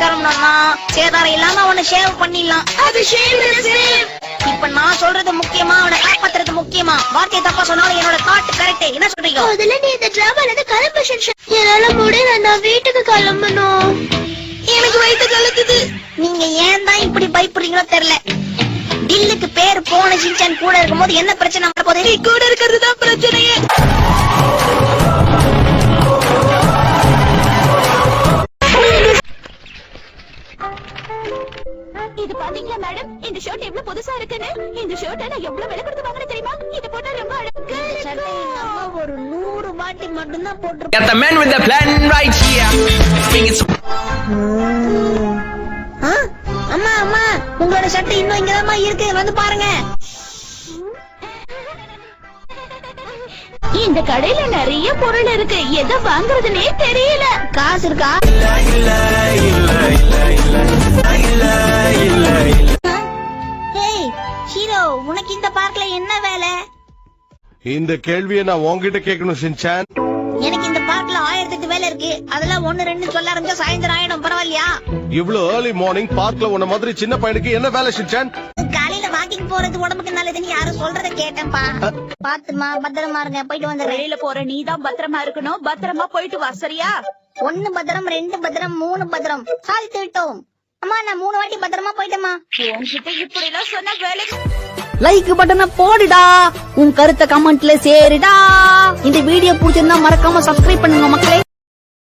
கிளம்பணும்னா சேதாரம் இல்லாம அவனை ஷேவ் பண்ணிடலாம். அது இப்ப நான் சொல்றது முக்கியமா அவனை காப்பாத்துறது முக்கியமா? வார்த்தை தப்பா சொன்னாலும் என்னோட தாட் கரெக்ட். என்ன சொல்றீங்க? முதல்ல நீ இந்த டிராமால இருந்து கிளம்பு ஷின்சான். என்னால முடியல, நான் வீட்டுக்கு கிளம்பணும். எனக்கு வயித்து கலக்குது. நீங்க ஏன் தான் இப்படி பயப்படுறீங்களோ தெரியல. டில்லுக்கு பேர் போன ஷின்சான் கூட இருக்கும்போது என்ன பிரச்சனை வரப்போகுது? நீ கூட இருக்கிறது தான் பிரச்சனையே. இது பாத்தீங்களா மேடம், இந்த ஷர்ட் எவ்வளவு புதுசா இருக்குன்னு. இந்த ஷர்ட் நான் எவ்வளவு விலை கொடுத்து வாங்கினேன் தெரியுமா? இது போட்டா ரொம்ப அழகா இருக்கு. ஒரு 100 வாட்டி மட்டும் தான் போட்டு. Get the man with the plan right here. அம்மா அம்மா, உங்களோட ஷர்ட் இன்னும் இங்கதான் இருக்கு, வந்து பாருங்க. இந்த கடையில நிறைய பொருள் இருக்கு, எதை வாங்குறதுனே தெரியல. காசு இருக்கா? ஹீரோ, உனக்கு இந்த பார்க்ல என்ன வேலை? இந்த கேள்வியை நான் உன்கிட்ட கேட்கணும் ஷின்சான். எனக்கு இந்த பார்க்ல 1008 வேலை இருக்கு. அதெல்லாம் 1 2 சொல்ல ஆரம்பிச்சா சாயந்தரம் ஆயிடும். பரவாயில்லையா? இவ்வளவு ஏர்லி மார்னிங் பார்க்ல உன்ன மாதிரி சின்ன பையனுக்கு என்ன வேலை ஷின்சான்? காலையில வாக்கிங் போறது உடம்புக்கு நல்லதுன்னு யாரும் சொல்றத கேட்டேன்பா. பாத்துமா, பத்திரமா இருங்க, போயிட்டு வந்துடுறேன். வெளியில போற நீதான் பத்திரமா இருக்கணும். பத்திரமா போயிட்டு வா, சரியா? 1 பத்திரம், 2 பத்திரம், 3 பத்திரம். சாதித்து விட்டோம். அம்மா, நான் 3 வாட்டி பத்திரமா போயிட்டேமா. உன்கிட்ட இப்படி எல்லாம் சொன்ன வேலைக்கு லைக் பட்டனை போடுடா, உன் கருத்தை கமெண்ட்ல சேருடா. இந்த வீடியோ பிடிச்சிருந்தா மறக்காம சப்ஸ்கிரைப் பண்ணுங்க மக்களே.